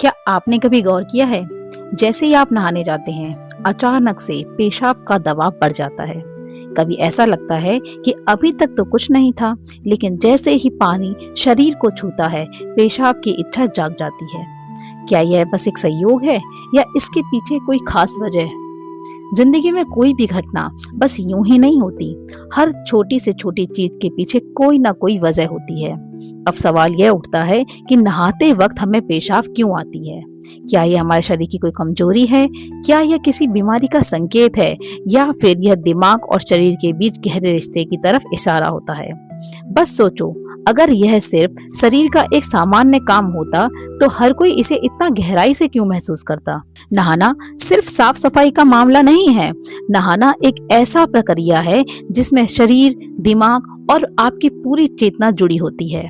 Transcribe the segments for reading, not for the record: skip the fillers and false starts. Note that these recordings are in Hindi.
क्या आपने कभी गौर किया है, जैसे ही आप नहाने जाते हैं अचानक से पेशाब का दबाव बढ़ जाता है। कभी ऐसा लगता है कि अभी तक तो कुछ नहीं था, लेकिन जैसे ही पानी शरीर को छूता है पेशाब की इच्छा जाग जाती है। क्या यह बस एक संयोग है या इसके पीछे कोई खास वजह है? जिंदगी में कोई भी घटना बस यूं ही नहीं होती। हर छोटी से छोटी चीज के पीछे कोई ना कोई वजह होती है। अब सवाल यह उठता है कि नहाते वक्त हमें पेशाब क्यों आती है? क्या यह हमारे शरीर की कोई कमजोरी है? क्या यह किसी बीमारी का संकेत है, या फिर यह दिमाग और शरीर के बीच गहरे रिश्ते की तरफ इशारा होता है? बस सोचो, अगर यह सिर्फ शरीर का एक सामान्य काम होता तो हर कोई इसे इतना गहराई से क्यों महसूस करता? नहाना सिर्फ साफ सफाई का मामला नहीं है। नहाना एक ऐसा प्रक्रिया है जिसमें शरीर, दिमाग और आपकी पूरी चेतना जुड़ी होती है।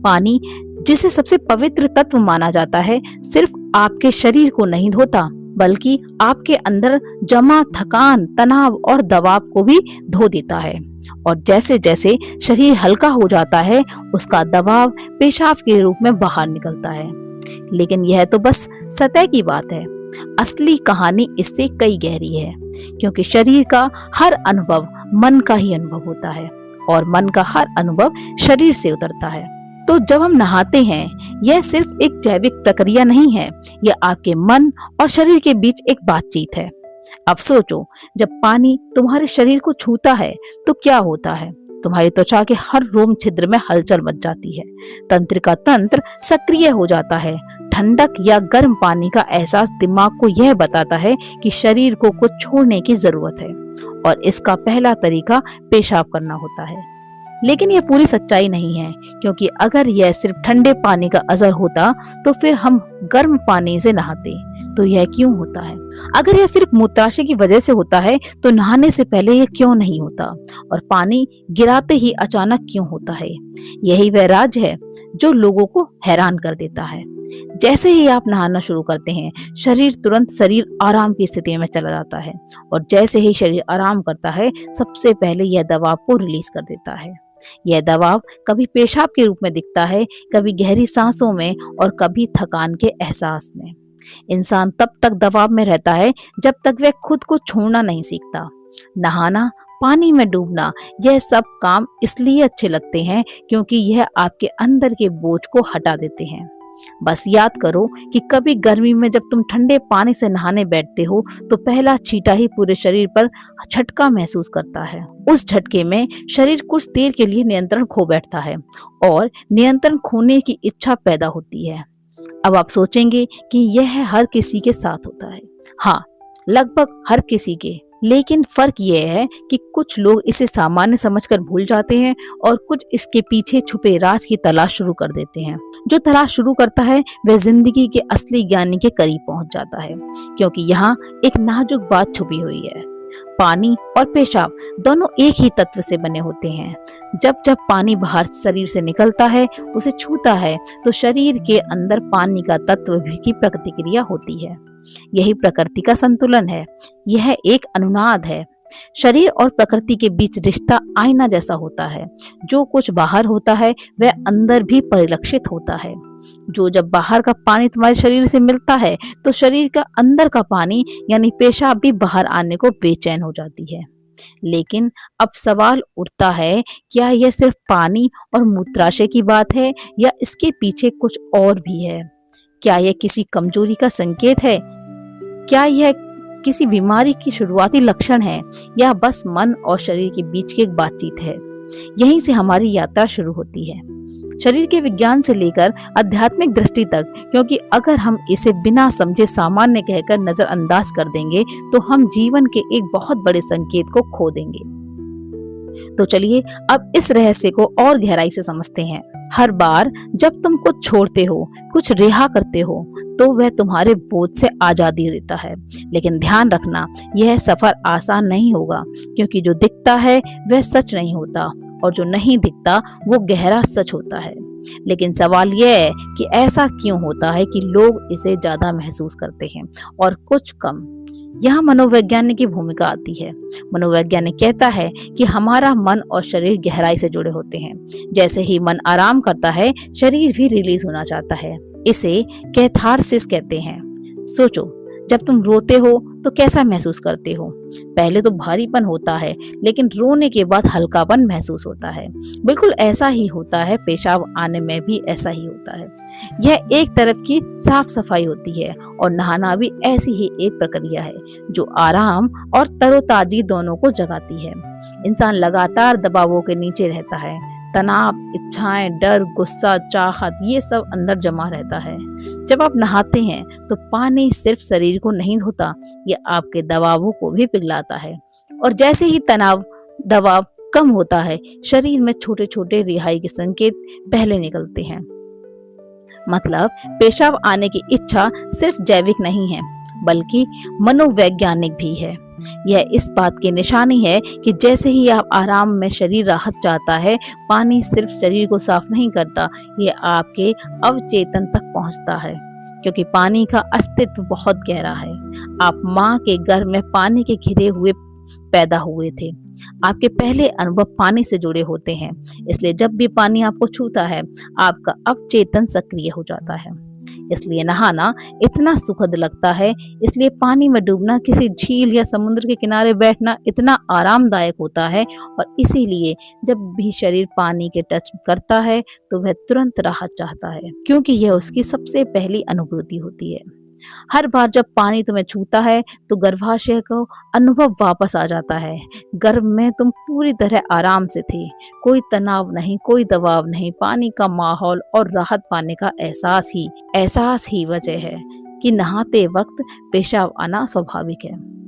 पानी, जिसे सबसे पवित्र तत्व माना जाता है, सिर्फ आपके शरीर को नहीं धोता, बल्कि आपके अंदर जमा थकान, तनाव और दबाव को भी धो देता है। और जैसे जैसे शरीर हल्का हो जाता है, उसका दबाव पेशाब के रूप में बाहर निकलता है। लेकिन यह तो बस सतह की बात है। असली कहानी इससे कई गहरी है, क्योंकि शरीर का हर अनुभव मन का ही अनुभव होता है और मन का हर अनुभव शरीर से उतरता है। तो जब हम नहाते हैं, यह सिर्फ एक जैविक प्रक्रिया नहीं है, यह आपके मन और शरीर के बीच एक बातचीत है। अब सोचो, जब पानी तुम्हारे शरीर को छूता है तो क्या होता है? तुम्हारी त्वचा के हर रोम छिद्र में हलचल मच जाती है। तंत्रिका तंत्र सक्रिय हो जाता है। ठंडक या गर्म पानी का एहसास दिमाग को यह बताता है कि शरीर को कुछ छोड़ने की जरूरत है, और इसका पहला तरीका पेशाब करना होता है। लेकिन यह पूरी सच्चाई नहीं है, क्योंकि अगर यह सिर्फ ठंडे पानी का असर होता तो फिर हम गर्म पानी से नहाते। तो यह क्यों होता है? अगर यह सिर्फ मूत्राशय की वजह से होता है तो नहाने से पहले यह क्यों नहीं होता, और पानी गिराते ही अचानक क्यों होता है? यही वह राज है जो लोगों को हैरान कर देता है। जैसे ही आप नहाना शुरू करते हैं, शरीर आराम की स्थिति में चला जाता है, और जैसे ही शरीर आराम करता है, सबसे पहले यह दबाव को रिलीज कर देता है। यह दबाव कभी पेशाब के रूप में दिखता है, कभी गहरी सांसों में, और कभी थकान के एहसास में। इंसान तब तक दबाव में रहता है जब तक वह खुद को छोड़ना नहीं सीखता। नहाना, पानी में डूबना, यह सब काम इसलिए अच्छे लगते हैं क्योंकि यह आपके अंदर के बोझ को हटा देते हैं। बस याद करो कि कभी गर्मी में जब तुम ठंडे पानी से नहाने बैठते हो तो पहला छींटा ही पूरे शरीर पर झटका महसूस करता है। उस झटके में शरीर कुछ देर के लिए नियंत्रण खो बैठता है, और नियंत्रण खोने की इच्छा पैदा होती है। अब आप सोचेंगे कि यह हर किसी के साथ होता है। हाँ, लगभग हर किसी के। लेकिन फर्क यह है कि कुछ लोग इसे सामान्य समझकर भूल जाते हैं, और कुछ इसके पीछे छुपे राज की तलाश शुरू कर देते हैं। जो तलाश शुरू करता है वह जिंदगी के असली ज्ञानी के करीब पहुंच जाता है, क्योंकि यहाँ एक नाजुक बात छुपी हुई है। पानी और पेशाब दोनों एक ही तत्व से बने होते हैं। जब जब पानी बाहर शरीर से निकलता है, उसे छूता है, तो शरीर के अंदर पानी का तत्व की प्रतिक्रिया होती है। यही प्रकृति का संतुलन है। यह एक अनुनाद है। शरीर और प्रकृति के बीच रिश्ता आईना जैसा होता है। जो कुछ बाहर होता है वह अंदर भी परिलक्षित होता है। जब बाहर का पानी तुम्हारे शरीर से मिलता है तो शरीर का अंदर का पानी यानी पेशाब भी बाहर आने को बेचैन हो जाती है। लेकिन अब सवाल उठता है, क्या यह सिर्फ पानी और मूत्राशय की बात है, या इसके पीछे कुछ और भी है? क्या यह किसी कमजोरी का संकेत है? क्या यह किसी बीमारी की शुरुआती लक्षण है, या बस मन और शरीर के बीच की एक बातचीत है? यहीं से हमारी यात्रा शुरू होती है, शरीर के विज्ञान से लेकर आध्यात्मिक दृष्टि तक, क्योंकि अगर हम इसे बिना समझे सामान्य कहकर नजरअंदाज कर देंगे तो हम जीवन के एक बहुत बड़े संकेत को खो देंगे। तो चलिए अब इस रहस्य को और गहराई से समझते हैं। हर बार जब तुम कुछ छोड़ते हो, कुछ रिहा करते हो, तो वह तुम्हारे बोझ से आजादी देता है। लेकिन ध्यान रखना, यह सफर आसान नहीं होगा, क्योंकि जो दिखता है वह सच नहीं होता, और जो नहीं दिखता वो गहरा सच होता है। लेकिन सवाल यह है कि ऐसा क्यों होता है कि लोग इसे ज्यादा महसूस करते हैं और कुछ कम? यहाँ मनोवैज्ञानिक की भूमिका आती है। मनोवैज्ञानिक कहता है कि हमारा मन और शरीर गहराई से जुड़े होते हैं। जैसे ही मन आराम करता है, शरीर भी रिलीज होना चाहता है। इसे कैथारसिस कहते हैं। सोचो, जब तुम रोते हो तो कैसा महसूस करते हो? पहले तो भारीपन होता है, लेकिन रोने के बाद हल्कापन महसूस होता है। बिल्कुल ऐसा ही होता है, पेशाब आने में भी ऐसा ही होता है। यह एक तरफ की साफ सफाई होती है और नहाना भी ऐसी ही एक प्रक्रिया है जो आराम और तरोताजी दोनों को जगाती है। इंसान लगातार दबावों के नीचे रहता है। तनाव, इच्छाएं, डर, गुस्सा, चाहत, ये सब अंदर जमा रहता है। जब आप नहाते हैं तो पानी सिर्फ शरीर को नहीं धोता, ये आपके दबावों को भी पिघलाता है। और जैसे ही दबाव कम होता है, शरीर में छोटे छोटे रिहाई के संकेत पहले निकलते हैं। मतलब पेशाब आने की इच्छा सिर्फ जैविक नहीं है, बल्कि मनोवैज्ञानिक भी है। यह इस बात की निशानी है कि जैसे ही आप आराम में शरीर राहत चाहता है, पानी सिर्फ शरीर को साफ नहीं करता, यह आपके अवचेतन तक पहुंचता है। क्योंकि पानी का अस्तित्व बहुत गहरा है। आप माँ के गर्भ में पानी के घिरे हुए पैदा हुए थे। आपके पहले अनुभव पानी से जुड़े होते हैं। इसलिए जब भी पानी आपको छूता है, आपका अवचेतन सक्रिय हो जाता है। इसलिए नहाना इतना सुखद लगता है। इसलिए पानी में डूबना, किसी झील या समुद्र के किनारे बैठना इतना आरामदायक होता है। और इसीलिए जब भी शरीर पानी के टच करता है तो वह तुरंत राहत चाहता है, क्योंकि यह उसकी सबसे पहली अनुभूति होती है। हर बार जब पानी तुम्हें छूता है तो गर्भाशय को अनुभव वापस आ जाता है। गर्भ में तुम पूरी तरह आराम से थे, कोई तनाव नहीं, कोई दबाव नहीं। पानी का माहौल और राहत पाने का एहसास ही वजह है कि नहाते वक्त पेशाब आना स्वाभाविक है।